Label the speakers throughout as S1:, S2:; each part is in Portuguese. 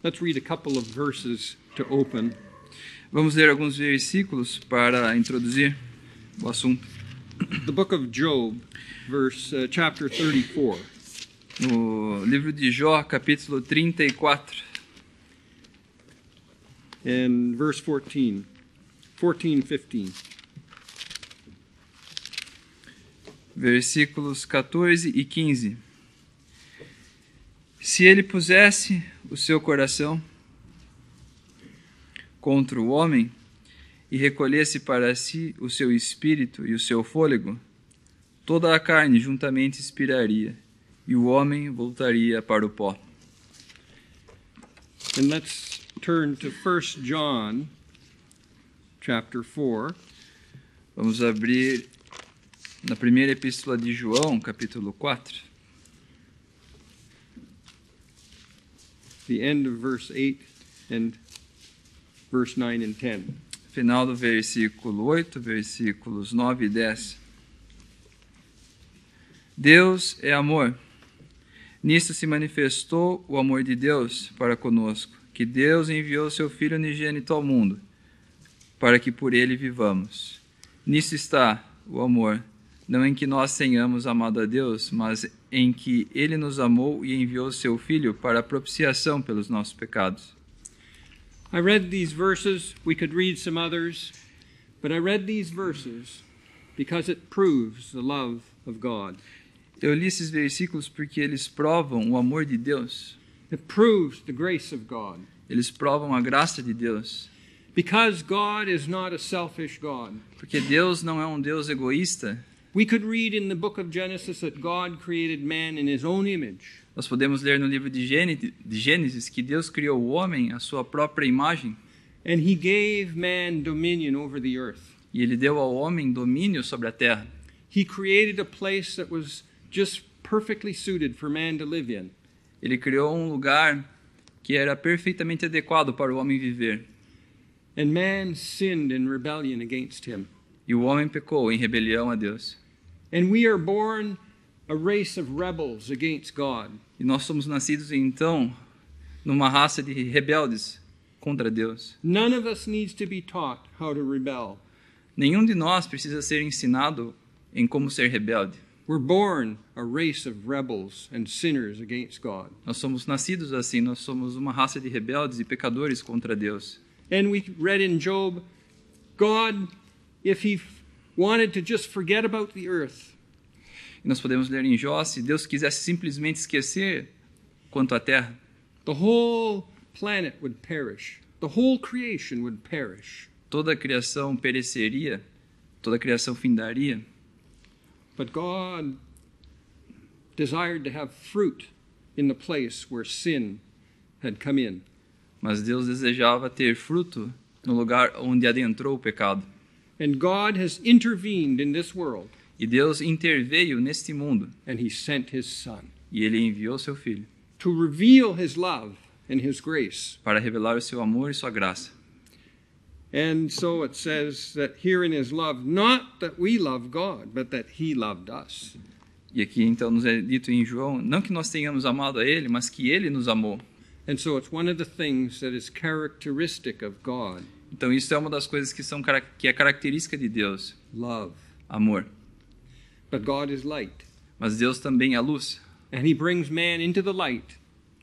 S1: Let's read a couple of verses to open.
S2: Vamos ler alguns versículos para introduzir o assunto.
S1: The book of Job, chapter 34.
S2: No livro de Jó, capítulo 34.
S1: And verse 14, 15.
S2: Versículos 14 e 15. Se ele pusesse o seu coração contra o homem e recolhesse para si o seu espírito e o seu fôlego, toda a carne juntamente expiraria, e o homem voltaria para o pó.
S1: And let's turn to 1 John, chapter 4.
S2: Vamos abrir na primeira epístola de João, capítulo 4.
S1: The end of verse 8 and verse 9 and 10.
S2: Final do versículo 8, versículos 9 e 10. Deus é amor. Nisto se manifestou o amor de Deus para conosco, que Deus enviou seu Filho unigênito ao mundo, para que por ele vivamos. Nisso está o amor, não em que nós tenhamos amado a Deus, mas em que ele nos amou e enviou seu Filho para a propiciação pelos nossos pecados.
S1: I read these verses. We could read some others, but I read these verses because it proves the love of God.
S2: Eu li esses versículos porque eles provam o amor de Deus.
S1: It proves the grace of God.
S2: Eles provam a graça de Deus.
S1: Because God is not a selfish God.
S2: Porque Deus não é um Deus egoísta.
S1: We could read in the book of Genesis that God created man in his own image.
S2: Nós podemos ler no livro de Gênesis que Deus criou o homem à sua própria imagem.
S1: And he gave man dominion over the earth.
S2: E ele deu ao homem domínio sobre a terra.
S1: He created a place that was just perfectly suited for man to live in.
S2: Ele criou um lugar que era perfeitamente adequado para o homem viver.
S1: And man sinned in rebellion against him.
S2: E o homem pecou em rebelião a Deus.
S1: And we are born a race of rebels against God.
S2: E nós somos nascidos então numa raça de rebeldes contra Deus.
S1: None of us needs to be taught how to rebel.
S2: Nenhum de nós precisa ser ensinado em como ser rebelde.
S1: We're born a race of rebels and sinners against God.
S2: Nós somos nascidos assim, nós somos uma raça de rebeldes e pecadores contra Deus.
S1: And we read in Job, God, if he wanted to just forget about the earth,
S2: E nós podemos ler em Jó, se Deus quisesse simplesmente esquecer quanto à terra,
S1: the whole planet would perish. The whole creation would perish.
S2: toda a criação pereceria, toda a criação findaria.
S1: But God desired to have fruit in the place where sin had come in.
S2: Mas Deus desejava ter fruto no lugar onde adentrou o pecado.
S1: And God has intervened in this world.
S2: E Deus interveio neste mundo.
S1: And he sent his son
S2: E ele enviou seu Filho
S1: to reveal his love and his grace.
S2: para revelar o seu amor e sua graça.
S1: And so it says that here in his love, not that we love God, but that he loved us.
S2: E aqui então nos é dito em João, não que nós tenhamos amado a ele, mas que ele nos amou.
S1: And so it's one of the things that is characteristic of God.
S2: Então isso é uma das coisas que é característica de Deus,
S1: Love.
S2: amor.
S1: But God is light.
S2: Mas Deus também é luz.
S1: And he brings man into the light.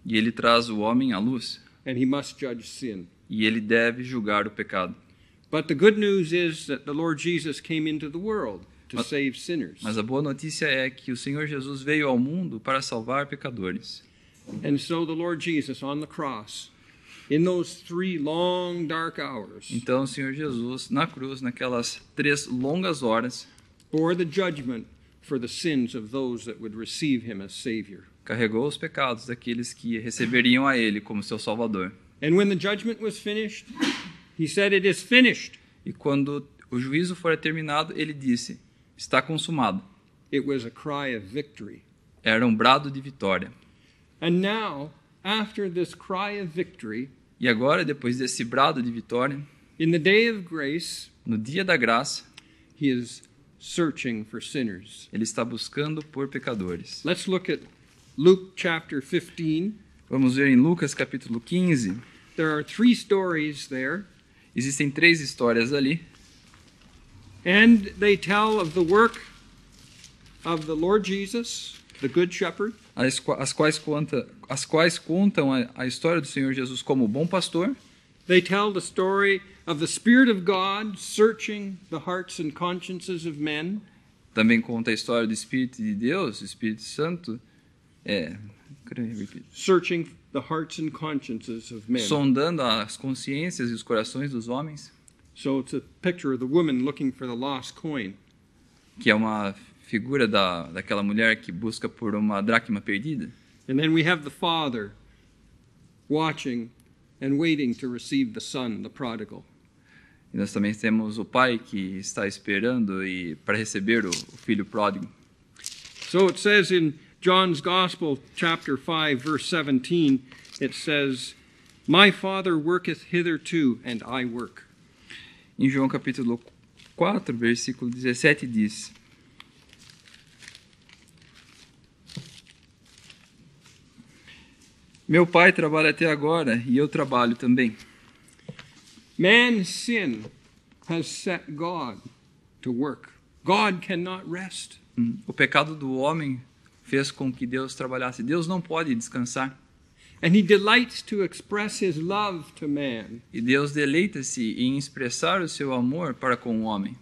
S2: E ele traz o homem à luz.
S1: And he must judge sin.
S2: E ele deve julgar o pecado.
S1: But the good news is that the Lord Jesus came into the world to save sinners.
S2: Mas a boa notícia é que o Senhor Jesus veio ao mundo para salvar pecadores.
S1: And so the Lord Jesus on the cross, in those 3 long dark hours,
S2: Então o Senhor Jesus, na cruz, naquelas 3 longas horas,
S1: bore the judgment for the sins of those that would receive him as Savior.
S2: carregou os pecados daqueles que receberiam a ele como seu Salvador.
S1: And when the judgment was finished, he said, "It is finished."
S2: E quando o juízo for terminado, ele disse, está consumado.
S1: It was a cry of victory.
S2: Era um brado de vitória.
S1: And now, after this cry of victory,
S2: E agora, depois desse brado de vitória,
S1: in the day of grace,
S2: no dia da graça,
S1: he is searching for sinners.
S2: ele está buscando por pecadores.
S1: Let's look at Luke chapter 15.
S2: Vamos ver em Lucas capítulo 15.
S1: There are 3 stories there,
S2: Existem 3 histórias ali.
S1: and they tell of the work of the Lord Jesus, the Good Shepherd,
S2: As quais contam a história do Senhor Jesus como bom pastor.
S1: They tell the story of the Spirit of God searching the hearts and consciences of men.
S2: Também conta a história do Espírito de Deus, o Espírito Santo,
S1: Searching the hearts and consciences of men.
S2: sondando as consciências e os corações dos homens,
S1: So it's a picture of the woman looking for the lost coin.
S2: que é uma figura daquela mulher que busca por uma dracma perdida.
S1: And then we have the Father watching and waiting to receive the Son, the prodigal.
S2: E nós também temos o pai que está esperando para receber o filho pródigo.
S1: So it says in John's Gospel, chapter 5, verse 17, it says, "My Father worketh hitherto, and I work."
S2: Em João capítulo 4, versículo 17 diz: Meu pai trabalha até agora e eu trabalho também.
S1: Man's sin has set God to work. God cannot rest.
S2: O pecado do homem fez com que Deus trabalhasse. Deus não pode descansar.
S1: And he delights to express his love to man.
S2: E Deus deleita-se em expressar o seu amor para com o homem.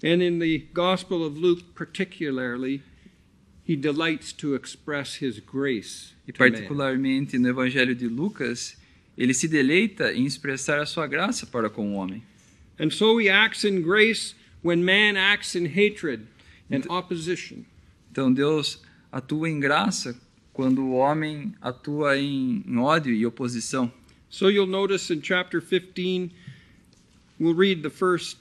S1: And in the Gospel of Luke particularly, he delights to express his grace
S2: E
S1: to man.
S2: particularmente no Evangelho de Lucas, ele se deleita em expressar a sua graça para com o homem.
S1: And so he acts in grace when man acts in hatred and opposition.
S2: Então Deus atua em graça quando o homem atua em ódio e oposição.
S1: So you'll notice in chapter 15, we'll read the first,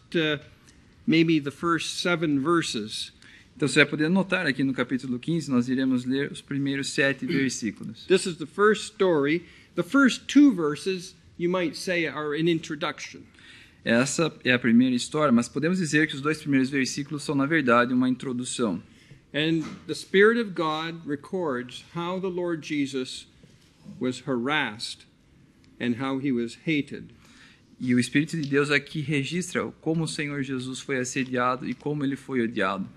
S1: maybe the first 7 verses.
S2: Então você vai poder notar aqui no capítulo 15, nós iremos ler os primeiros 7 versículos.
S1: This is the first story. The first 2 verses, you might say, are an introduction.
S2: Essa é a primeira história, mas podemos dizer que os 2 primeiros versículos são, na verdade, uma introdução.
S1: And the Spirit of God records how the Lord Jesus was harassed and how he was hated.
S2: E o Espírito de Deus aqui registra como o Senhor Jesus foi assediado e como ele foi odiado.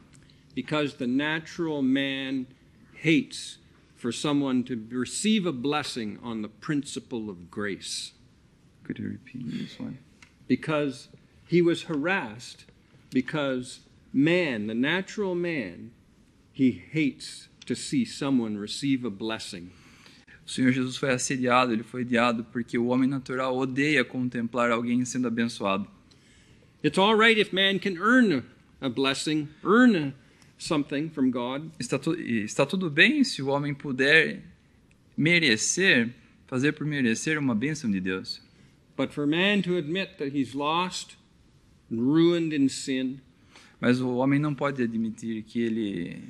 S1: Because the natural man hates for someone to receive a blessing on the principle of grace.
S2: Could you repeat this one?
S1: Because he was harassed because man, the natural man, he hates to see someone receive a blessing.
S2: O Senhor Jesus foi assediado, ele foi odiado porque o homem natural odeia contemplar alguém sendo abençoado.
S1: It's all right if man can earn a blessing, something from God.
S2: Está tudo bem se o homem puder merecer, fazer por merecer uma bênção de Deus.
S1: But for man to admit that he's lost and ruined in sin,
S2: Mas o homem não pode admitir que ele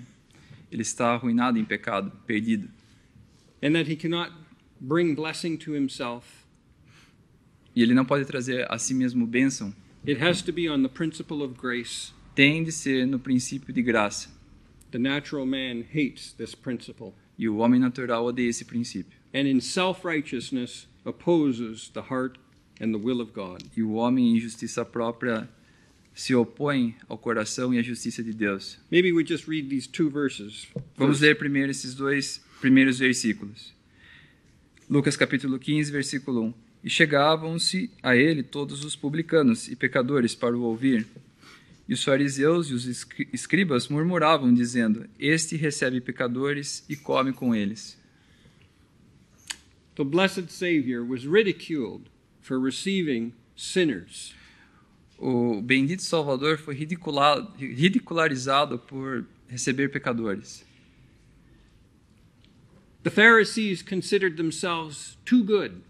S2: está arruinado em pecado, perdido.
S1: and that he cannot bring blessing to himself,
S2: E ele não pode trazer a si mesmo bênção.
S1: it has to be on the principle of grace.
S2: Tem de ser no princípio de graça.
S1: The natural man hates this principle,
S2: E o homem natural odeia esse princípio.
S1: and in self-righteousness opposes the heart and the will of God.
S2: E o homem em justiça própria se opõe ao coração e à justiça de Deus.
S1: Maybe we just read these 2 verses.
S2: Vamos ler primeiro esses 2 primeiros versículos. Lucas capítulo 15, versículo 1. E chegavam-se a ele todos os publicanos e pecadores para o ouvir. E os fariseus e os escribas murmuravam, dizendo: Este recebe pecadores e come com eles.
S1: The blessed Savior was ridiculed for receiving sinners.
S2: O bendito Salvador foi ridicularizado por receber pecadores.
S1: The Pharisees considered themselves too good,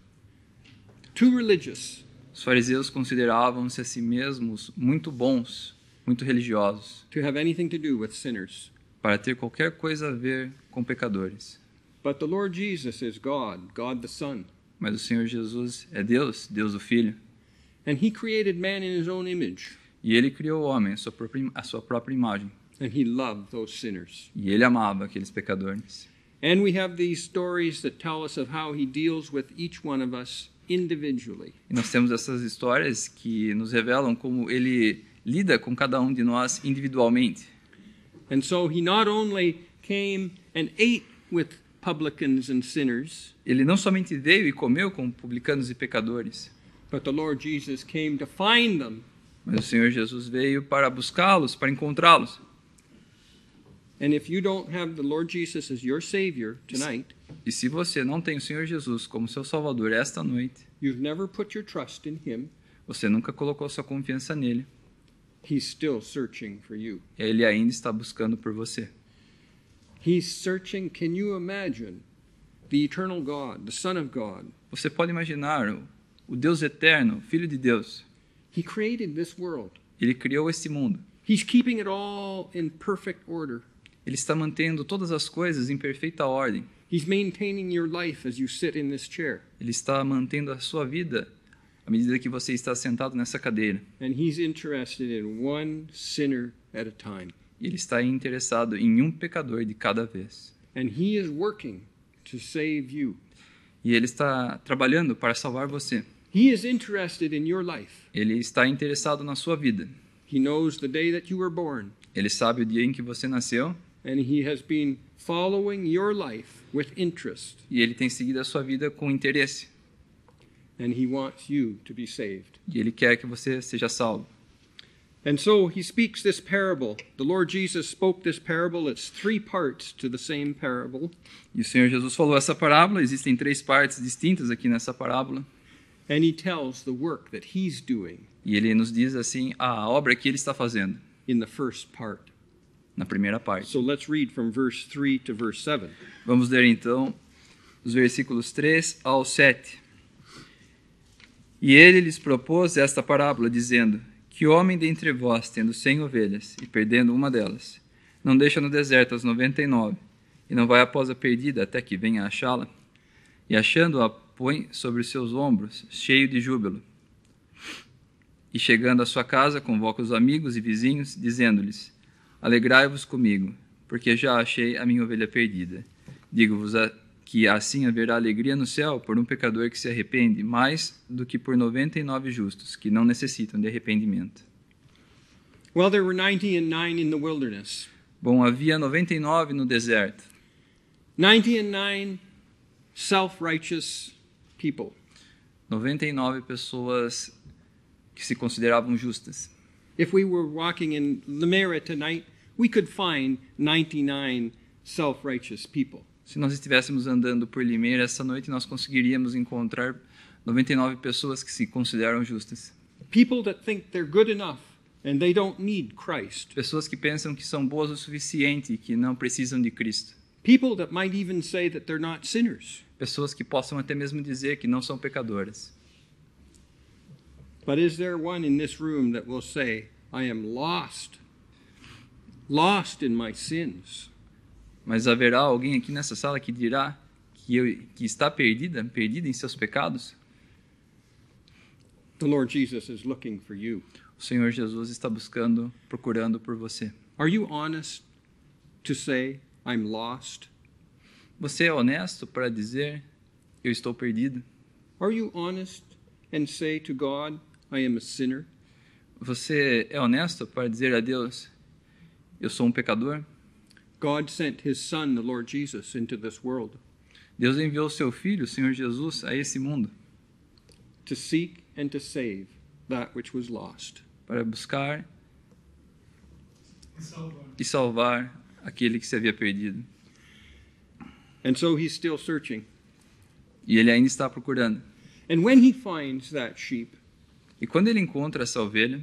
S1: too religious,
S2: Os fariseus consideravam-se a si mesmos muito bons, muito religiosos,
S1: to have anything to do with sinners.
S2: para ter qualquer coisa a ver com pecadores.
S1: But the Lord Jesus is God, God the Son,
S2: Mas o Senhor Jesus é Deus, Deus o Filho,
S1: and he created man in his own image,
S2: e ele criou o homem à sua própria imagem,
S1: and he loved those sinners.
S2: e ele amava aqueles pecadores.
S1: And we have these stories that tell us of how he deals with each one of us individually.
S2: E nós temos essas histórias que nos revelam como ele lida com cada um de nós individualmente.
S1: And so he not only came and ate with publicans and sinners,
S2: Ele não somente veio e comeu com publicanos e pecadores,
S1: but the Lord Jesus came to find them.
S2: mas o Senhor Jesus veio para buscá-los, para encontrá-los.
S1: And if you don't have the Lord Jesus as your Savior tonight,
S2: E se você não tem o Senhor Jesus como seu Salvador esta noite,
S1: you've never put your trust in him,
S2: você nunca colocou sua confiança nele,
S1: he's still searching for you.
S2: ele ainda está buscando por você.
S1: He's searching. Can you imagine the eternal God, the Son of God?
S2: Você pode imaginar o Deus eterno, Filho de Deus.
S1: He created this world.
S2: Ele criou este mundo.
S1: He's keeping it all in perfect order.
S2: Ele está mantendo todas as coisas em perfeita ordem.
S1: He's maintaining your life as you sit in this chair.
S2: Ele está mantendo a sua vida à medida que você está sentado nessa cadeira.
S1: And he's interested in one sinner at a time.
S2: E ele está interessado em um pecador de cada vez.
S1: And he is working to save you.
S2: E ele está trabalhando para salvar você.
S1: He is interested in your life.
S2: Ele está interessado na sua vida.
S1: He knows the day that you were born.
S2: Ele sabe o dia em que você nasceu.
S1: And he has been following your life with interest.
S2: E ele tem seguido a sua vida com interesse.
S1: And he wants you to be saved.
S2: E ele quer que você seja salvo.
S1: And so he speaks this parable. The Lord Jesus spoke this parable. It's 3 parts to the same parable.
S2: E o Senhor Jesus falou essa parábola. Existem 3 partes distintas aqui nessa parábola.
S1: And he tells the work that he's doing
S2: E ele nos diz assim a obra que ele está fazendo
S1: in the first part.
S2: na primeira parte.
S1: So let's read from verse 3 to verse 7.
S2: Vamos ler então os versículos 3 ao 7. E ele lhes propôs esta parábola, dizendo: Que homem dentre vós, tendo 100 ovelhas, e perdendo uma delas, não deixa no deserto as 99, e não vai após a perdida até que venha achá-la? E achando-a, põe sobre os seus ombros, cheio de júbilo. E chegando à sua casa, convoca os amigos e vizinhos, dizendo-lhes: Alegrai-vos comigo, porque já achei a minha ovelha perdida. Digo-vos que assim haverá alegria no céu por um pecador que se arrepende, mais do que por 99 justos, que não necessitam de arrependimento.
S1: Well, there were 99 in the wilderness.
S2: Bom, havia 99 no deserto.
S1: 99 self-righteous people.
S2: 99 pessoas que se consideravam justas.
S1: If we were walking in Limera tonight, we could find 99 self-righteous people.
S2: Se nós estivéssemos andando por Limeira essa noite, nós conseguiríamos encontrar 99 pessoas que se consideram justas.
S1: People that think they're good enough and they don't need Christ.
S2: Pessoas que pensam que são boas o suficiente e que não precisam de Cristo.
S1: People that might even say that they're not sinners.
S2: Pessoas que possam até mesmo dizer que não são pecadoras.
S1: But is there one in this room that will say, I am lost, lost in my sins?
S2: Mas haverá alguém aqui nessa sala que dirá que está perdida em seus pecados?
S1: The Lord Jesus is looking for you.
S2: O Senhor Jesus está procurando por você.
S1: Are you honest to say, I'm lost?
S2: Você é honesto para dizer, eu estou perdido?
S1: Are you honest and say to God, I am a sinner?
S2: Você é honesto para dizer a Deus, eu sou um pecador?
S1: God sent his son, the Lord Jesus, into this world
S2: Deus enviou seu Filho, o Senhor Jesus, a esse mundo
S1: to seek and to save that which was lost.
S2: para buscar e salvar aquele que se havia perdido.
S1: And so he's still searching.
S2: E ele ainda está procurando.
S1: And when he finds that sheep,
S2: E quando ele encontra essa ovelha,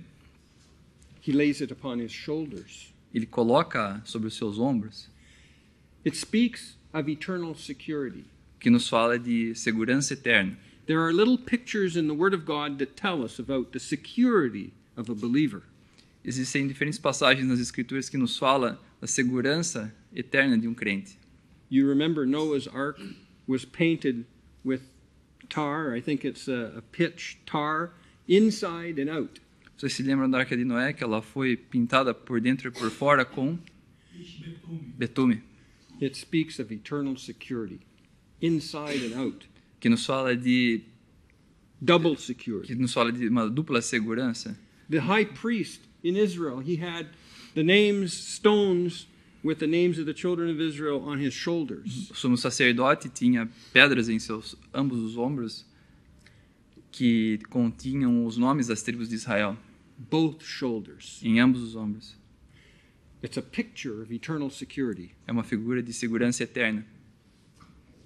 S1: he lays it upon his shoulders.
S2: ele coloca sobre os seus ombros,
S1: It speaks of eternal security.
S2: que nos fala de segurança eterna.
S1: There are little pictures in the Word of God that tell us about the security of a believer.
S2: Existem diferentes passagens nas Escrituras que nos falam da segurança eterna de um crente.
S1: You remember Noah's Ark was painted with tar. I think it's a pitch tar, inside and out.
S2: Vocês se lembram da Arca de Noé, que ela foi pintada por dentro e por fora com betume.
S1: It speaks of eternal security, inside and out,
S2: que nos fala de
S1: double security.
S2: uma dupla segurança.
S1: The high priest in Israel, he had the names, stones with the names of the children of Israel on his shoulders.
S2: O sumo sacerdote tinha pedras em ambos os ombros que continham os nomes das tribos de Israel,
S1: Both shoulders.
S2: em ambos os ombros.
S1: It's a picture of eternal security.
S2: É uma figura de segurança eterna.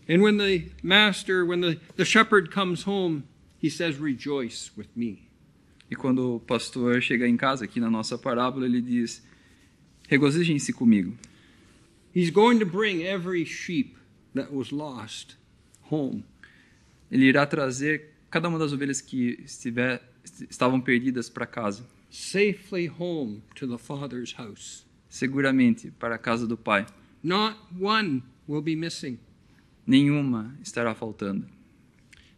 S1: And when the master, when the shepherd comes home, he says, rejoice with me.
S2: E quando o pastor chega em casa, aqui na nossa parábola, ele diz, regozijem-se comigo.
S1: He's going to bring every sheep that was lost home.
S2: Ele irá trazer cada uma das ovelhas que estavam perdidas para casa,
S1: Safely home to the Father's house.
S2: seguramente para a casa do Pai.
S1: Not one will be missing.
S2: Nenhuma estará faltando.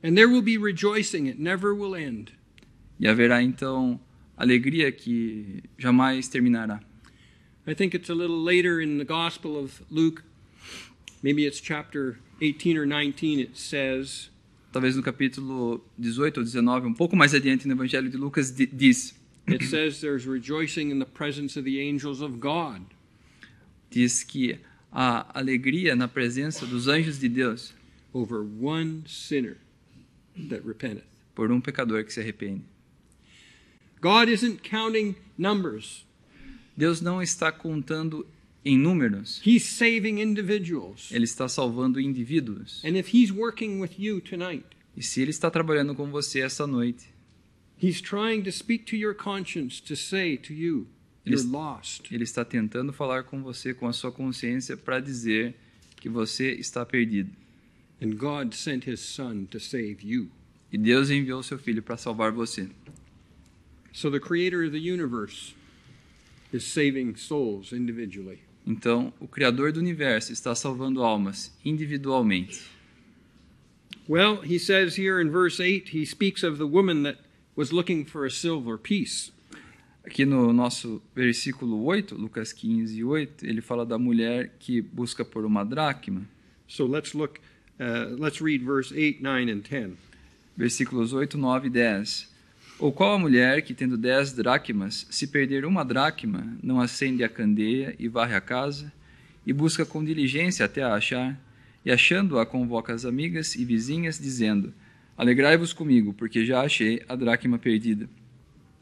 S1: And there will be rejoicing, it never will end.
S2: E haverá então alegria que jamais terminará.
S1: I think it's a little later in the Gospel of Luke, maybe it's chapter 18 or 19, it says,
S2: Talvez no capítulo 18 ou 19, um pouco mais adiante no Evangelho de Lucas, diz
S1: there's rejoicing in the presence of the angels of God.
S2: Diz que há alegria na presença dos anjos de Deus
S1: Over one sinner that repenteth.
S2: por um pecador que se arrepende.
S1: God isn't counting numbers.
S2: Deus não está contando em números.
S1: He's saving individuals.
S2: Ele está salvando indivíduos.
S1: And if he's working with you tonight,
S2: E se Ele está trabalhando com você essa noite,
S1: he's trying to speak to your conscience to say to you, you're lost.
S2: Ele está tentando falar com você, com a sua consciência, para dizer que você está perdido.
S1: And God sent his son to save you.
S2: E Deus enviou seu Filho para salvar você.
S1: So the creator of the universe is saving souls individually.
S2: Então, o Criador do Universo está salvando almas individualmente.
S1: Well, he says here in verse 8, he speaks of the woman that was looking for a silver piece.
S2: Aqui no nosso versículo 8, Lucas 15, 8, ele fala da mulher que busca por uma dracma.
S1: So let's read verse 8, 9, and 10.
S2: Versículos 8, 9 e 10. Ou qual a mulher que, tendo 10 dracmas, se perder uma dracma, não acende a candeia e varre a casa, e busca com diligência até a achar, e achando-a convoca as amigas e vizinhas, dizendo, alegrai-vos comigo, porque já achei a dracma perdida.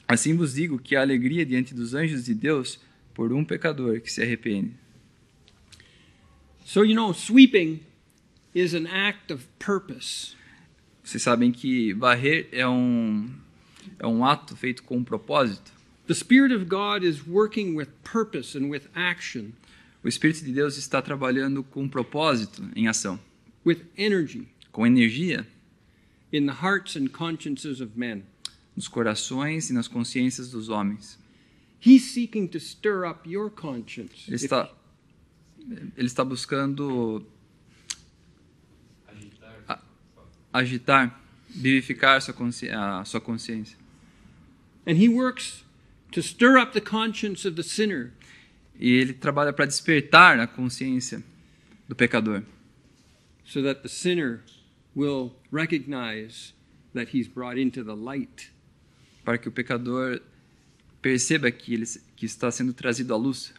S2: Assim vos digo que há alegria diante dos anjos de Deus por um pecador que se arrepende.
S1: So, sweeping is an act of purpose.
S2: Vocês sabem que varrer é um ato feito com um propósito.
S1: The Spirit of God is working with purpose and with action,
S2: O Espírito de Deus está trabalhando com propósito em ação,
S1: with energy
S2: com energia
S1: in the hearts and consciences of men.
S2: nos corações e nas consciências dos homens.
S1: He's seeking to stir up your conscience.
S2: Ele está buscando agitar, vivificar a sua consciência.
S1: And he works to stir up the conscience of the sinner,
S2: E ele trabalha para despertar a consciência do pecador,
S1: so that the sinner will recognize that he's brought into the light.
S2: para que o pecador perceba que está sendo trazido à luz.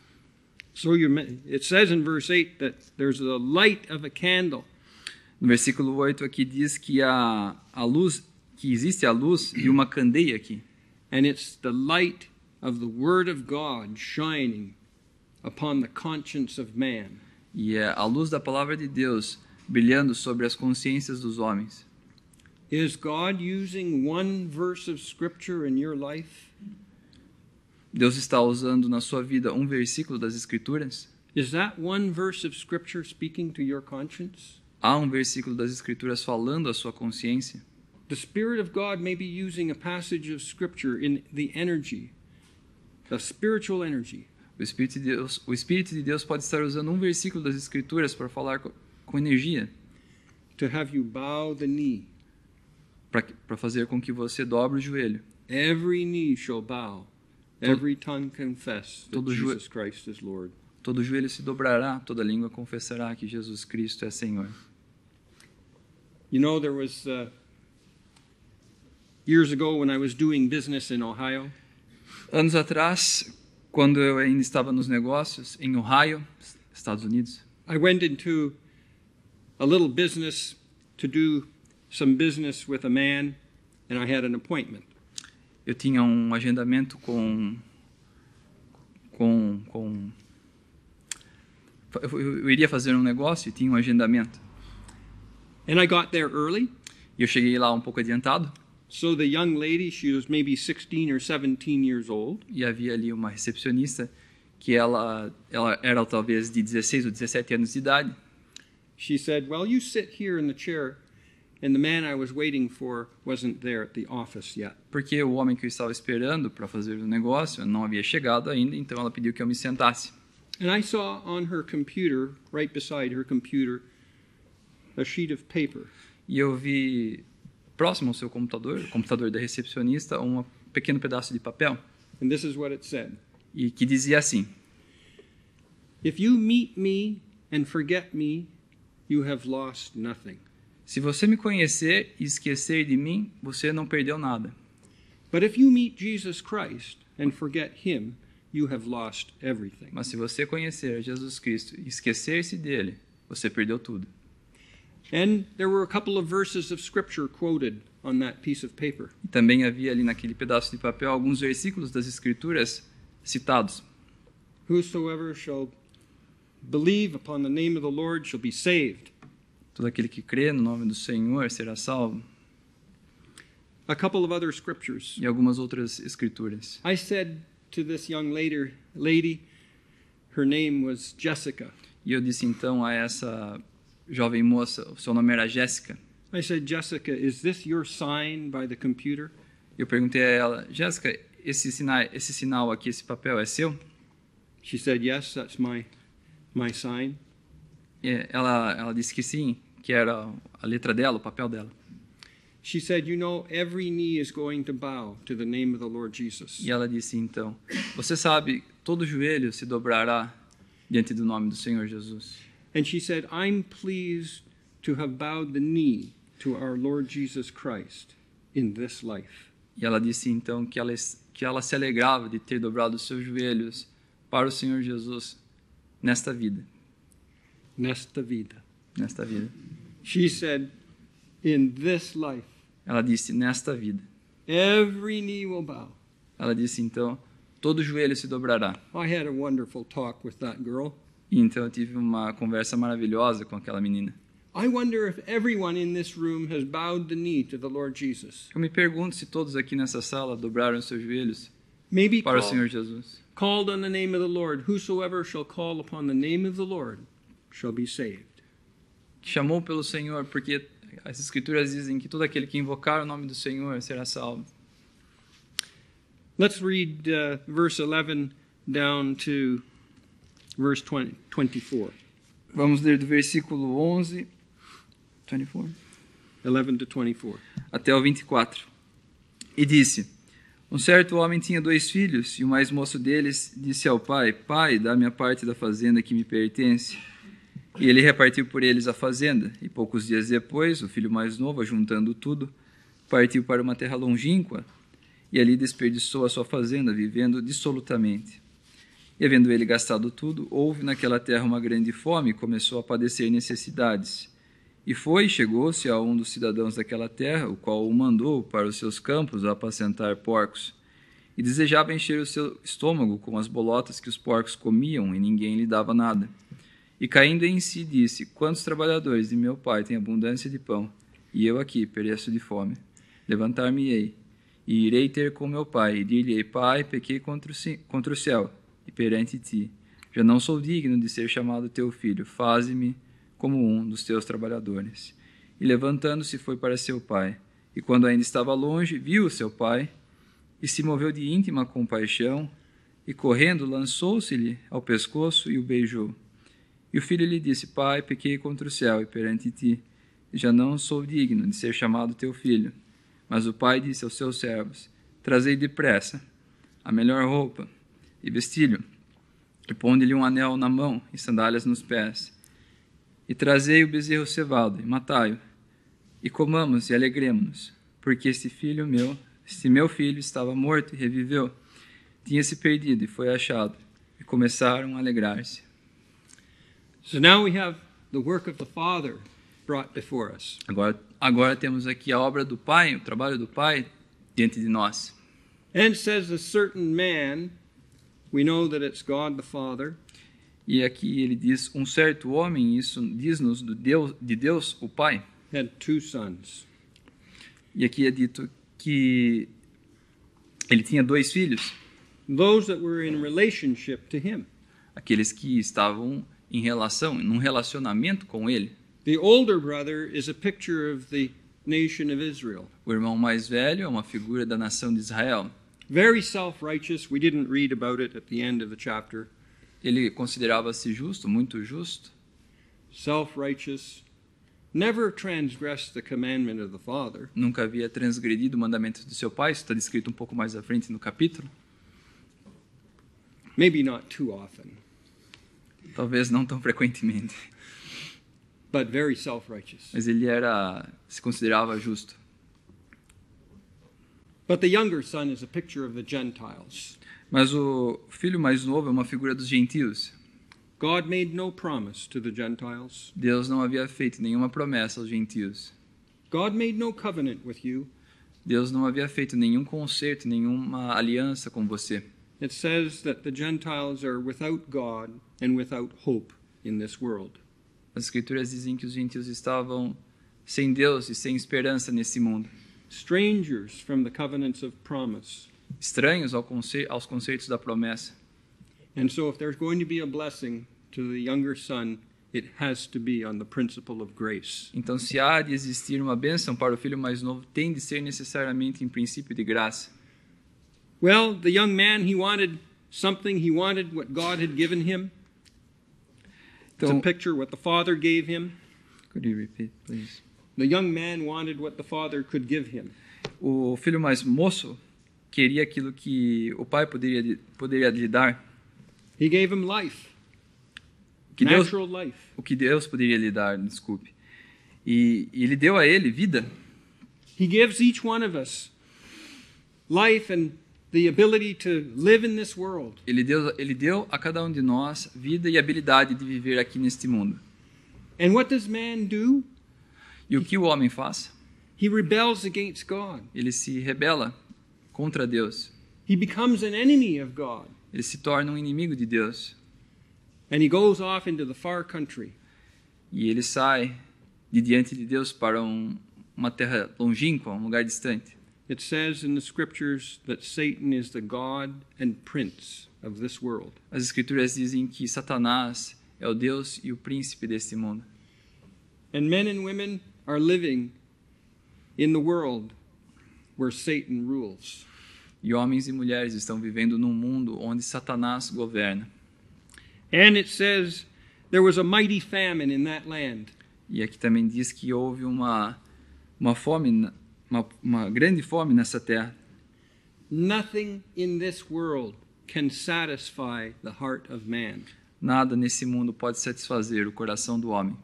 S1: So it says in verse 8 that there's the light of a candle.
S2: No versículo 8 aqui diz que a luz, que existe a luz e uma candeia aqui.
S1: And it's the light of the Word of God shining upon the conscience of man.
S2: E é a luz da palavra de Deus brilhando sobre as consciências dos homens.
S1: Is God using one verse of Scripture in your life?
S2: Deus está usando na sua vida um versículo das Escrituras?
S1: Is that one verse of Scripture speaking to your conscience?
S2: Há um versículo das Escrituras falando à sua consciência?
S1: The Spirit of God may be using a passage of Scripture in the energy, the spiritual energy.
S2: O Espírito de Deus pode estar usando um versículo das Escrituras para falar com energia,
S1: To have you bow the knee.
S2: para fazer com que você dobre o joelho.
S1: Every knee shall bow. Every tongue confess that
S2: todo
S1: Jesus Christ is Lord.
S2: todo joelho se dobrará, toda língua confessará que Jesus Cristo é Senhor.
S1: You know, there was years ago when I was doing business in Ohio,
S2: Anos atrás, quando eu ainda estava nos negócios em Ohio, Estados Unidos,
S1: I went into a little business to do some business with a man, and I had an appointment.
S2: eu tinha um agendamento eu iria fazer um negócio e tinha um agendamento.
S1: And I got there early,
S2: E eu cheguei lá um pouco adiantado
S1: so the young lady, she was maybe 16 or 17 years old.
S2: e havia ali uma recepcionista que ela era talvez de 16 ou 17 anos de idade.
S1: She said, "Well, you sit here in the chair." And the man I was waiting for wasn't there at the office yet.
S2: Porque o homem que eu estava esperando para fazer o negócio não havia chegado ainda, então ela pediu que eu me sentasse.
S1: And I saw on her computer, right beside her computer, a sheet of paper.
S2: E eu vi próximo ao seu computador, o computador da recepcionista, um pequeno pedaço de papel
S1: And this is what it said.
S2: e que dizia assim:
S1: If you meet me and forget me, you have lost nothing.
S2: se você me conhecer e esquecer de mim, você não perdeu nada.
S1: But if you meet Jesus Christ and forget him, you have lost everything.
S2: Mas se você conhecer Jesus Cristo e esquecer-se dele, você perdeu tudo.
S1: And there were a couple of verses of scripture quoted on that piece of paper.
S2: E também havia ali naquele pedaço de papel alguns versículos das Escrituras citados.
S1: Whosoever shall believe upon the name of the Lord shall be saved.
S2: Todo aquele que crê no nome do Senhor será salvo.
S1: A couple of other scriptures.
S2: E algumas outras escrituras.
S1: I said to this young lady, her name was Jessica.
S2: E eu disse então a essa jovem moça, o seu nome era Jéssica.
S1: I said, Jessica, is this your sign by the computer?
S2: Eu perguntei a ela, Jéssica, esse sinal aqui, esse papel é seu?
S1: She said, yes, that's my sign.
S2: E ela disse que sim, que era a letra dela, o papel dela.
S1: She said, you know, every knee is going to bow to the name of the Lord Jesus.
S2: E ela disse então, você sabe, todo joelho se dobrará diante do nome do Senhor Jesus.
S1: And she said, I'm pleased to have bowed the knee to our Lord Jesus Christ in this life.
S2: E ela disse então que ela se alegrava de ter dobrado os seus joelhos para o Senhor Jesus nesta vida.
S1: Nesta vida.
S2: Nesta vida.
S1: She said, in this life,
S2: Ela disse, nesta vida.
S1: every knee will bow.
S2: Ela disse então, todo joelho se dobrará.
S1: I had a wonderful talk with that girl.
S2: E então eu tive uma conversa maravilhosa com aquela menina.
S1: I wonder if everyone in this room has bowed the knee to the Lord Jesus.
S2: Eu me pergunto se todos aqui nessa sala dobraram os seus joelhos
S1: Maybe
S2: para o Senhor Jesus.
S1: called on the name of the Lord. Whosoever shall call upon the name of the Lord shall be saved.
S2: Chamou pelo Senhor, porque as Escrituras dizem que todo aquele que invocar o nome do Senhor será salvo.
S1: Let's read verse 11 down to verse 24.
S2: Vamos ler do versículo 11, 24,
S1: 11 to 24.
S2: até o 24. E disse, um certo homem tinha 2 filhos, e o mais moço deles disse ao pai, Pai, dá-me a parte da fazenda que me pertence. E ele repartiu por eles a fazenda, e poucos dias depois, o filho mais novo, ajuntando tudo, partiu para uma terra longínqua, e ali desperdiçou a sua fazenda, vivendo dissolutamente. E havendo ele gastado tudo, houve naquela terra uma grande fome, e começou a padecer necessidades. E chegou-se a um dos cidadãos daquela terra, o qual o mandou para os seus campos a apacentar porcos. E desejava encher o seu estômago com as bolotas que os porcos comiam, e ninguém lhe dava nada. E caindo em si, disse, quantos trabalhadores de meu pai têm abundância de pão, e eu aqui pereço de fome. Levantar-me-ei, e irei ter com meu pai, e dir-lhe-ei, Pai, pequei contra o céu, e perante ti. Já não sou digno de ser chamado teu filho, faze-me como um dos teus trabalhadores. E levantando-se foi para seu pai. E quando ainda estava longe, viu seu pai, e se moveu de íntima compaixão, e correndo lançou-se-lhe ao pescoço e o beijou. E o filho lhe disse, Pai, pequei contra o céu e perante ti, e já não sou digno de ser chamado teu filho. Mas o pai disse aos seus servos, trazei depressa a melhor roupa, e vestilho, e ponde-lhe um anel na mão e sandálias nos pés. E trazei o bezerro cevado, e matai-o, e comamos e alegremo-nos, porque este meu filho estava morto e reviveu, tinha se perdido e foi achado, e começaram a alegrar-se.
S1: So now we have the work of the Father brought before us.
S2: Agora temos aqui a obra do Pai, o trabalho do Pai diante de nós.
S1: And it says a certain man, we know that it's God the Father,
S2: E aqui ele diz, um certo homem, isso diz-nos de Deus, o Pai.
S1: had 2 sons.
S2: E aqui é dito que ele tinha 2 filhos,
S1: Those that were in relationship to him.
S2: aqueles que estavam num relacionamento com ele.
S1: The older brother is a picture of the nation of Israel.
S2: O irmão mais velho é uma figura da nação de Israel.
S1: Very self-righteous. We didn't read about it at the end of the chapter.
S2: Ele considerava-se justo, muito justo,
S1: Self-righteous. Never transgressed the commandment of the Father.
S2: nunca havia transgredido o mandamento do seu pai, isso está descrito um pouco mais à frente no capítulo.
S1: Maybe not too often,
S2: Talvez não tão frequentemente,
S1: but very self-righteous.
S2: mas ele se considerava justo.
S1: But the younger son is a picture of the Gentiles.
S2: Mas o filho mais novo é uma figura dos gentios.
S1: God made no promise to the Gentiles.
S2: Deus não havia feito nenhuma promessa aos gentios.
S1: God made no covenant with you.
S2: Deus não havia feito nenhum concerto, nenhuma aliança com você.
S1: It says that the Gentiles are without God and without hope in this world.
S2: As escrituras dizem que os gentios estavam sem Deus e sem esperança nesse mundo.
S1: Strangers from the covenants of promise.
S2: Estranhos aos conceitos da promessa.
S1: And so if there's going to be a blessing to the younger son, it has to be on the principle of grace.
S2: Então, se há de existir uma bênção para o filho mais novo, tem de ser necessariamente em princípio de graça.
S1: Well, the young man, he wanted something. He wanted what God had given him. It's a
S2: Então,
S1: picture what the Father gave him.
S2: could you repeat, please?
S1: The young man wanted what the Father could give him.
S2: O filho mais moço queria aquilo que o pai poderia lhe dar,
S1: He gave him life,
S2: que Deus,
S1: natural life.
S2: o que Deus poderia lhe dar, desculpe. E ele deu a ele vida.
S1: He gives each one of us life and the ability to live in this world.
S2: Ele deu a cada um de nós vida e habilidade de viver aqui neste mundo.
S1: And what does man do?
S2: E o que o homem faz?
S1: He rebels against God.
S2: Ele se rebela contra Deus.
S1: He becomes an enemy of God.
S2: Ele se torna um inimigo de Deus.
S1: And he goes off into the far country.
S2: E ele sai de diante de Deus para uma terra longínqua, um lugar distante.
S1: It says in the scriptures that Satan is the God and prince of this world.
S2: As escrituras dizem que Satanás é o Deus e o príncipe deste mundo.
S1: And men and women are living in the world where Satan rules.
S2: E homens e mulheres estão vivendo num mundo onde Satanás governa.
S1: And it says there was a mighty famine in that land.
S2: E aqui também diz que houve uma fome, uma grande fome nessa terra.
S1: Nothing in this world can satisfy the heart of man.
S2: Nada nesse mundo pode satisfazer o coração do homem.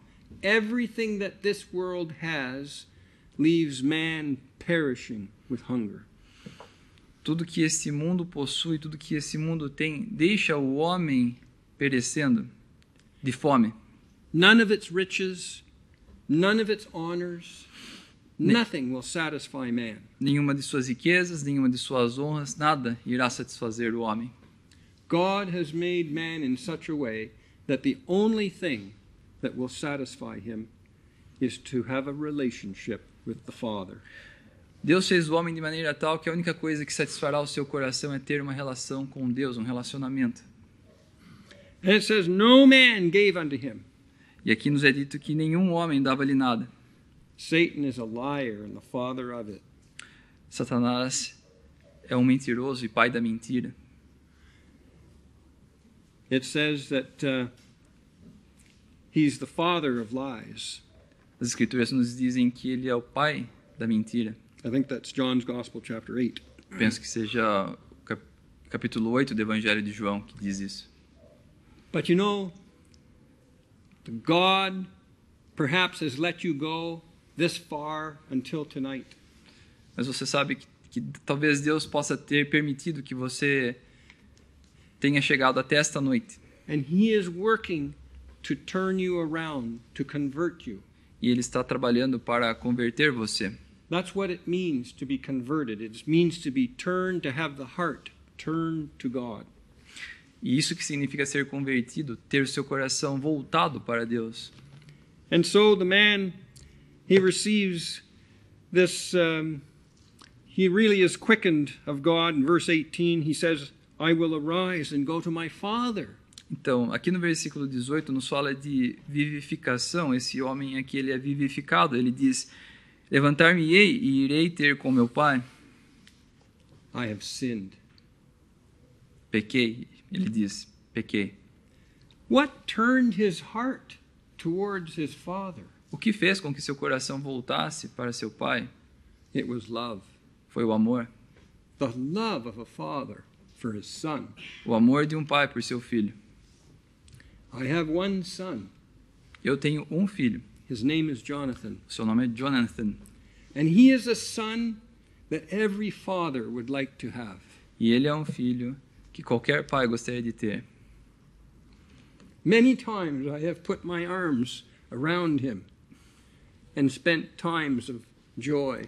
S1: Everything that this world has leaves man perishing with hunger.
S2: Tudo que esse mundo possui, tudo que esse mundo tem, deixa o homem perecendo de fome.
S1: None of its riches, none of its honors, nothing will satisfy man.
S2: Nenhuma de suas riquezas, nenhuma de suas honras, nada irá satisfazer o homem.
S1: God has made man in such a way that the only thing that will satisfy him is to have a relationship with the Father.
S2: Deus fez o homem de maneira tal que a única coisa que satisfará o seu coração é ter uma relação com Deus, um relacionamento.
S1: And it says, no man gave unto him.
S2: E aqui nos é dito que nenhum homem dava-lhe nada.
S1: Satan is a liar and the father of it.
S2: Satanás é um mentiroso e pai da mentira.
S1: It says that he's the father of lies.
S2: As escrituras nos dizem que ele é o pai da mentira.
S1: I think that's John's Gospel, chapter 8.
S2: Penso que seja o capítulo 8 do Evangelho de João que diz isso.
S1: But you know, God perhaps has let you go this far until tonight.
S2: Mas você sabe que talvez Deus possa ter permitido que você tenha chegado até esta noite.
S1: And He is working to turn you around, to convert you.
S2: E Ele está trabalhando para converter você.
S1: That's what it means to be converted. It means to be turned, to have the heart turned to God.
S2: E isso que significa ser convertido, ter o seu coração voltado para Deus.
S1: And so the man, he receives this, he really is quickened of God. In verse 18, he says, I will arise and go to my father.
S2: Então, aqui no versículo 18 nos fala de vivificação. Esse homem aqui, ele é vivificado. Ele diz, levantar-me-ei e irei ter com meu pai.
S1: I have sinned.
S2: Pequei. Ele diz, pequei.
S1: What turned his heart towards his father?
S2: O que fez com que seu coração voltasse para seu pai?
S1: It was love.
S2: Foi o amor.
S1: The love of a father for his son.
S2: O amor de um pai por seu filho.
S1: I have one son.
S2: Eu tenho um filho.
S1: His name is Jonathan.
S2: Seu nome é Jonathan.
S1: And he is a son that every father would like to have.
S2: E ele é um filho que qualquer pai gostaria de ter.
S1: Many times I have put my arms around him and spent times of joy.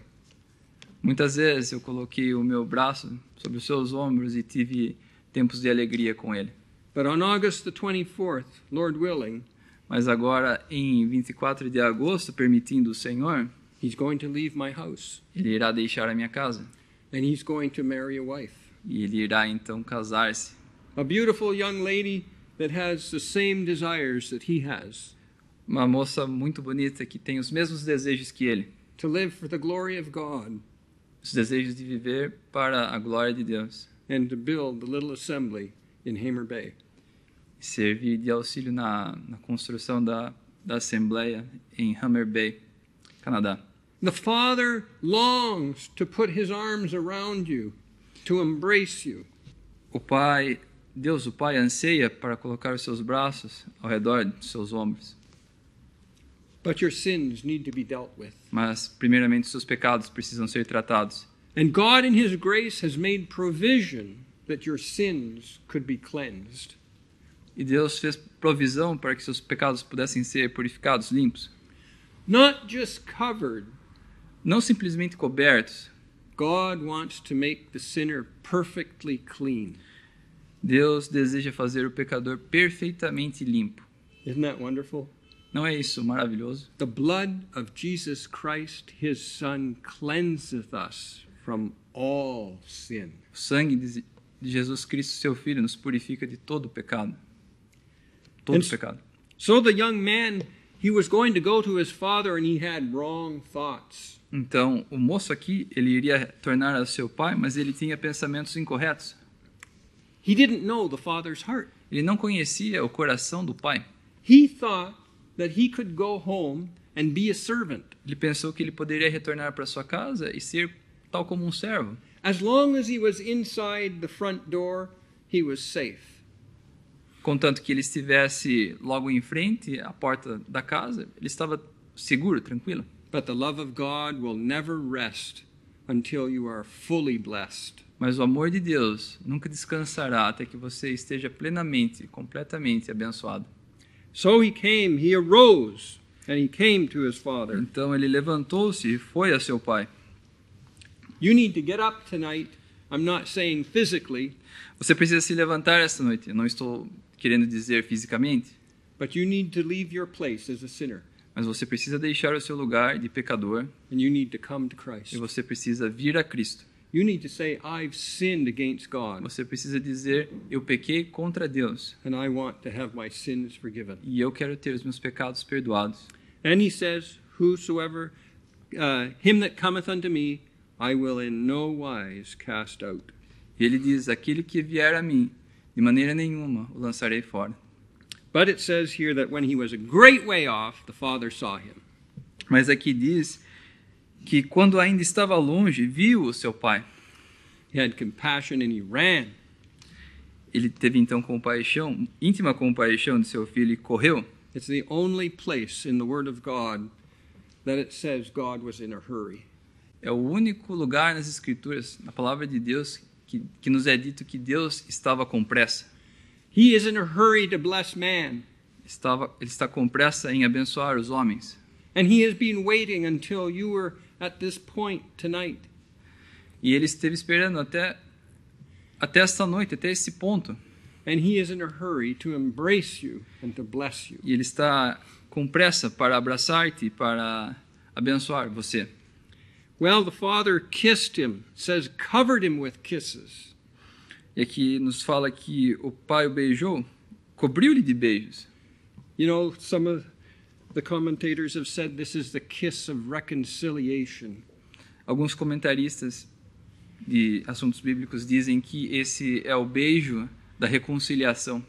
S2: Muitas vezes eu coloquei o meu braço sobre os seus ombros e tive tempos de alegria com ele.
S1: But on August the 24th, Lord willing,
S2: Mas agora, em 24 de agosto, permitindo o Senhor,
S1: he's going to leave my house
S2: ele irá deixar a minha casa.
S1: and he's going to marry a wife.
S2: E ele irá então casar-se.
S1: A beautiful young lady that has the same desires that he has,
S2: Uma moça muito bonita que tem os mesmos desejos que ele.
S1: to live for the glory of God
S2: Os desejos de viver para a glória de Deus.
S1: and to build the little assembly in Hamer Bay.
S2: E servir de auxílio na construção da Assembleia em Hammer Bay, Canadá.
S1: The Father longs to put his arms around you, to embrace you.
S2: O Pai, Deus, o Pai, anseia para colocar os seus braços ao redor dos seus ombros.
S1: But your sins need to be dealt with.
S2: Mas, primeiramente, os seus pecados precisam ser tratados.
S1: And God in his grace has made provision that your sins could be cleansed.
S2: E Deus fez provisão para que seus pecados pudessem ser purificados, limpos.
S1: Not just covered.
S2: Não simplesmente cobertos.
S1: God wants to make the sinner perfectly clean.
S2: Deus deseja fazer o pecador perfeitamente limpo.
S1: Isn't that wonderful?
S2: Não é isso maravilhoso?
S1: The blood of Jesus Christ, his Son, cleanseth us from all sin.
S2: O sangue de Jesus Cristo, seu Filho, nos purifica de todo o pecado. Todo o pecado.
S1: So the young man, he was going to go to his father and he had wrong thoughts.
S2: Então, o moço aqui, ele iria tornar a seu pai, mas ele tinha pensamentos incorretos.
S1: He didn't know the father's heart.
S2: Ele não conhecia o coração do pai.
S1: He thought that he could go home and be a servant.
S2: Ele pensou que ele poderia retornar para sua casa e ser tal como um servo.
S1: As long as he was inside the front door, he was safe.
S2: Contanto que ele estivesse logo em frente à porta da casa, ele estava seguro, tranquilo.
S1: But the love of God will never rest until you are fully blessed.
S2: Mas o amor de Deus nunca descansará até que você esteja plenamente, completamente abençoado.
S1: So he arose, and he came to his father.
S2: Então ele levantou-se e foi a seu pai.
S1: You need to get up tonight. I'm not saying physically,
S2: Você precisa se levantar esta noite. Eu não estou querendo dizer fisicamente,
S1: but you need to leave your place as a sinner,
S2: mas você precisa deixar o seu lugar de pecador
S1: and you need to come to Christ.
S2: e você precisa vir a Cristo.
S1: You need to say, I've sinned against God,
S2: Você precisa dizer, eu pequei contra Deus
S1: and I want to have my sins forgiven.
S2: e eu quero ter os meus pecados perdoados.
S1: And he says, whosoever, him that cometh unto me, I will in no wise cast out.
S2: E ele diz, aquele que vier a mim, de maneira nenhuma o lançarei fora.
S1: But it says here that when he was a great way off, the Father saw him.
S2: Mas aqui diz que quando ainda estava longe, viu o seu pai.
S1: He had compassion and he ran.
S2: Ele teve então compaixão, íntima compaixão de seu filho e correu.
S1: It's the only place in the Word of God that it says God was in a hurry.
S2: É o único lugar nas Escrituras, na palavra de Deus, que nos é dito que Deus estava com pressa.
S1: He is in a hurry to bless man.
S2: Ele está com pressa em abençoar os homens.
S1: And he has been waiting until you were at this point tonight.
S2: E ele esteve esperando até esta noite, até esse ponto.
S1: And he is in a hurry to embrace you and to bless you.
S2: E ele está com pressa para abraçar-te e para abençoar você.
S1: Well, the Father kissed him, says covered him with kisses.
S2: E aqui nos fala que o pai o beijou, cobriu-lhe de beijos.
S1: You know, some of the commentators have said this is the kiss of reconciliation.
S2: Alguns comentaristas de assuntos bíblicos dizem que esse é o beijo da reconciliação.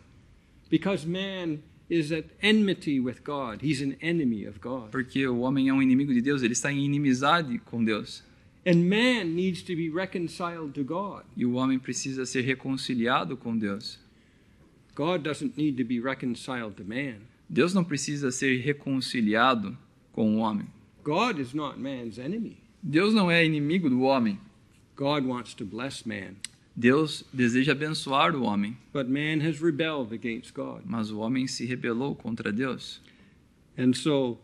S1: Because man is at enmity with God. He's an enemy of God.
S2: Porque o homem é um inimigo de Deus, ele está em inimizade com Deus.
S1: And man needs to be reconciled to God.
S2: E o homem precisa ser reconciliado com Deus.
S1: God doesn't need to be reconciled to man.
S2: Deus não precisa ser reconciliado com o homem.
S1: God is not man's enemy.
S2: Deus não é inimigo do homem.
S1: God wants to bless man.
S2: Deus deseja abençoar o homem.
S1: But man has rebelled against God.
S2: Mas o homem se rebelou contra Deus.
S1: And so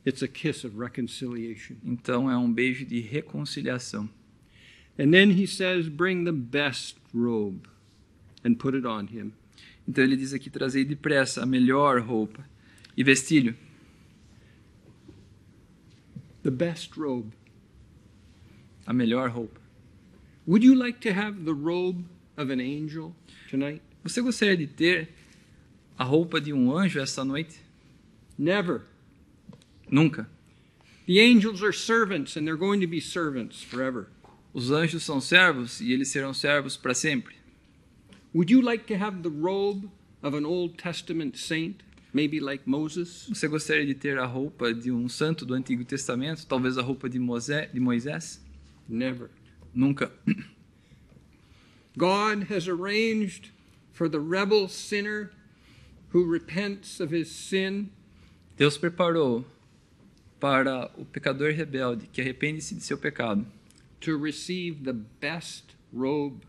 S1: it's a kiss of reconciliation.
S2: Então é um beijo de reconciliação.
S1: And then he says, bring the best robe and put it on him.
S2: Então ele diz aqui, trazei depressa a melhor roupa e vestilho.
S1: The best robe.
S2: A melhor roupa.
S1: Would you like to have the robe of an angel tonight?
S2: Você gostaria de ter a roupa de um anjo esta noite?
S1: Never.
S2: Nunca.
S1: The angels are servants and they're going to be servants forever.
S2: Os anjos são servos e eles serão servos para sempre.
S1: Would you like to have the robe of an Old Testament saint, maybe like Moses?
S2: Você gostaria de ter a roupa de um santo do Antigo Testamento, talvez a roupa de Moisés?
S1: Never.
S2: Nunca.
S1: God has arranged for the rebel sinner who repents of his sin
S2: Deus preparou para o pecador rebelde que arrepende-se de seu pecado
S1: to receive the best robe.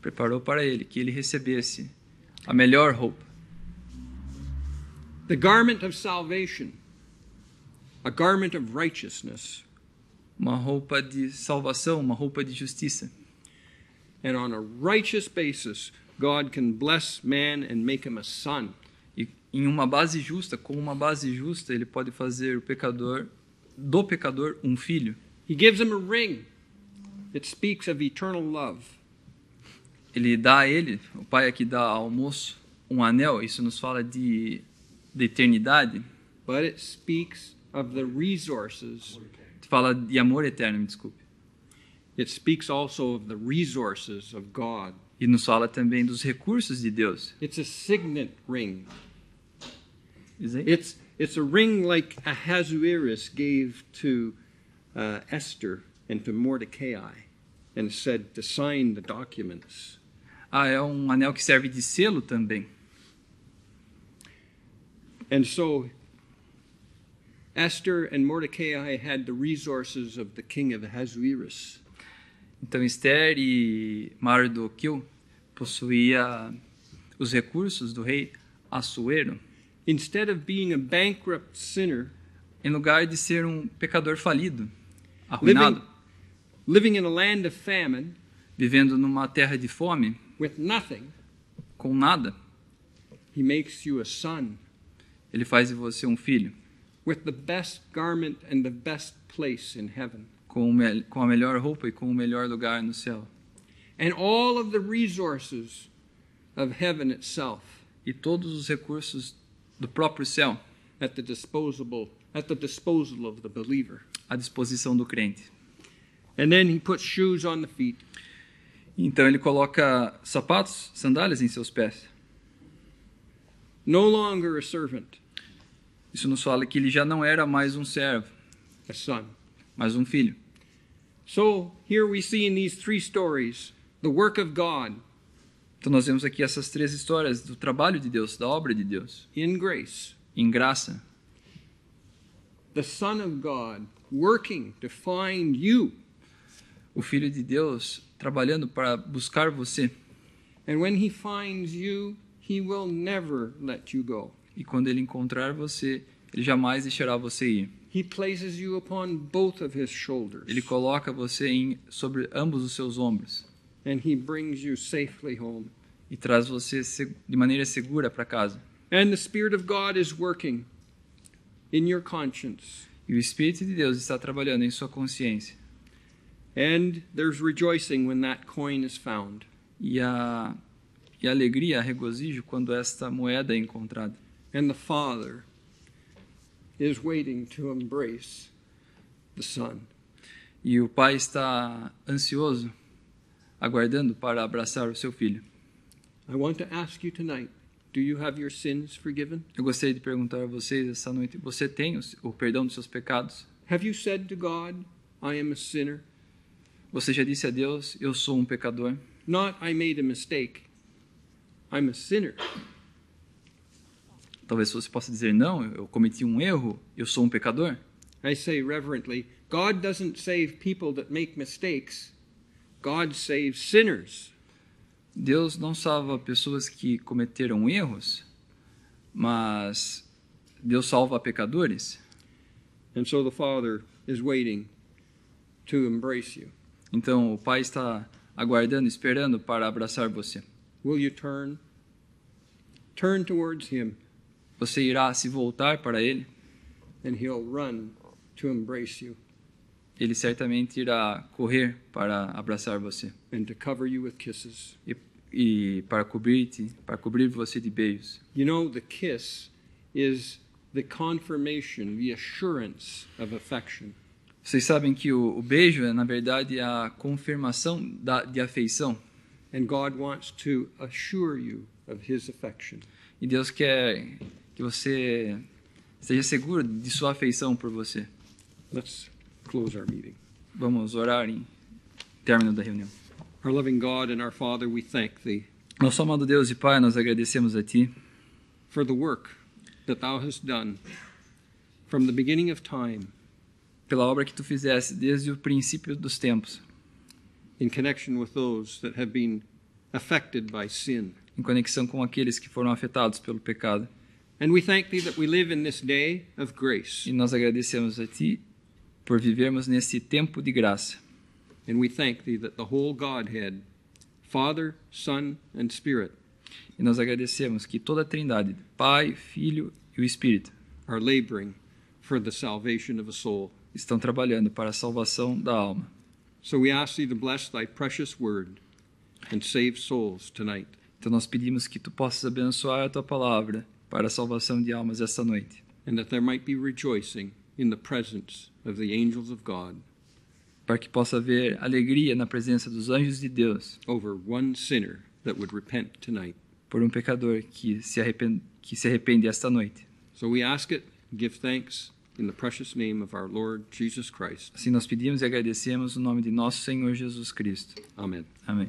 S2: Preparou para ele que ele recebesse a melhor roupa.
S1: The garment of salvation, a garment of righteousness.
S2: Uma roupa de salvação, uma roupa de justiça.
S1: And on a righteous basis, God can bless man and make him a son.
S2: E em uma base justa, com uma base justa, ele pode fazer do pecador um filho.
S1: He gives him a ring. It speaks of eternal love.
S2: Ele dá a ele, o pai aqui dá ao moço, um anel, isso nos fala de eternidade.
S1: But it speaks of the resources.
S2: Fala de amor eterno, me desculpe.
S1: It speaks also of the resources of God.
S2: E nos fala também dos recursos de Deus.
S1: It's a signet ring.
S2: Diz aí?
S1: It's a ring like Ahasuerus gave to Esther and to Mordecai and said to sign the documents.
S2: É um anel que serve de selo também.
S1: And so Esther and Mordecai had the resources of the king of Ahasuerus.
S2: Então Esther e Mardoqueu possuía os recursos do rei Assuero.
S1: Instead of being a bankrupt sinner,
S2: em lugar de ser um pecador falido, arruinado,
S1: living in a land of famine,
S2: vivendo numa terra de fome,
S1: with nothing,
S2: com nada,
S1: he makes you a son.
S2: Ele faz de você um filho.
S1: With the best garment and the best place in heaven.
S2: Com a melhor roupa e com o melhor lugar no céu.
S1: And all of the resources of heaven itself.
S2: E todos os recursos do próprio céu.
S1: At the disposal of the believer.
S2: À disposição do crente.
S1: And then he puts shoes on the feet.
S2: Então ele coloca sapatos, sandálias em seus pés.
S1: No longer a servant.
S2: Isso nos fala que ele já não era mais um servo,
S1: a son.
S2: mas um filho.
S1: So here we see in these three stories the work of God
S2: Então nós vemos aqui essas três histórias do trabalho de Deus, da obra de Deus,
S1: in grace,
S2: em graça.
S1: the Son of God working to find you.
S2: O Filho de Deus trabalhando para buscar você.
S1: And when he finds you, he will never let you go.
S2: E quando ele encontrar você, ele jamais deixará você ir.
S1: He places you upon both of his shoulders.
S2: Ele coloca você sobre ambos os seus ombros
S1: And he brings you safely home.
S2: e traz você de maneira segura para casa.
S1: And the Spirit of God is working in your conscience.
S2: E o Espírito de Deus está trabalhando em sua consciência.
S1: And there's rejoicing when that coin is found.
S2: E a alegria, a regozijo quando esta moeda é encontrada.
S1: And the Father is waiting to embrace the Son.
S2: E o Pai está ansioso, aguardando para abraçar o seu filho.
S1: I want to ask you tonight, do you have your sins forgiven?
S2: Eu gostaria de perguntar a vocês essa noite, você tem o perdão dos seus pecados?
S1: Have you said to God, I am a sinner?
S2: Você já disse a Deus, eu sou um pecador?
S1: Not, I made a mistake. I'm a sinner.
S2: Talvez você possa dizer, não, eu cometi um erro, eu sou um pecador.
S1: I say reverently, God doesn't save people that make mistakes. God saves sinners.
S2: Deus não salva pessoas que cometeram erros, mas Deus salva pecadores.
S1: And so the Father is waiting to embrace you.
S2: Então o Pai está aguardando, esperando para abraçar você.
S1: Will you turn? Turn towards Him,
S2: Você irá se voltar para Ele,
S1: and He'll run to embrace you
S2: Ele certamente irá correr para abraçar você
S1: and to cover you with kisses.
S2: e para cobrir você de beijos.
S1: You know, the kiss is the confirmation, the assurance of affection.
S2: Vocês sabem que o beijo é, na verdade, a confirmação de afeição.
S1: And God wants to assure you of His affection.
S2: E Deus quer que você esteja seguro de sua afeição por você.
S1: Let's close our meeting.
S2: Vamos orar em término da reunião.
S1: Our loving God and our Father, we thank Thee
S2: Nosso amado Deus e Pai, nós agradecemos a Ti
S1: for the work that Thou hast done from the beginning of time
S2: pela obra que Tu fizeste desde o princípio dos tempos,
S1: in connection with those that have been affected by sin.
S2: em conexão com aqueles que foram afetados pelo pecado.
S1: And we thank Thee that we live in this day of grace.
S2: E nós agradecemos a Ti por vivermos nesse tempo de graça.
S1: And we thank Thee that the whole Godhead, Father, Son, and Spirit,
S2: E nós agradecemos que toda a Trindade, Pai, Filho e o Espírito,
S1: are laboring for the salvation of a soul.
S2: estão trabalhando para a salvação da alma.
S1: So we ask Thee to bless Thy precious word and save souls tonight.
S2: Então nós pedimos que Tu possas abençoar a Tua palavra para a salvação de almas esta noite.
S1: And that there might be rejoicing in the presence of the angels of God
S2: Para que possa haver alegria na presença dos anjos de Deus
S1: over one sinner that would repent tonight.
S2: por um pecador que se arrepende esta noite.
S1: So we ask it, give thanks in the precious name of our Lord Jesus Christ.
S2: Assim nós pedimos e agradecemos no nome de nosso Senhor Jesus Cristo.
S1: Amen.
S2: Amém.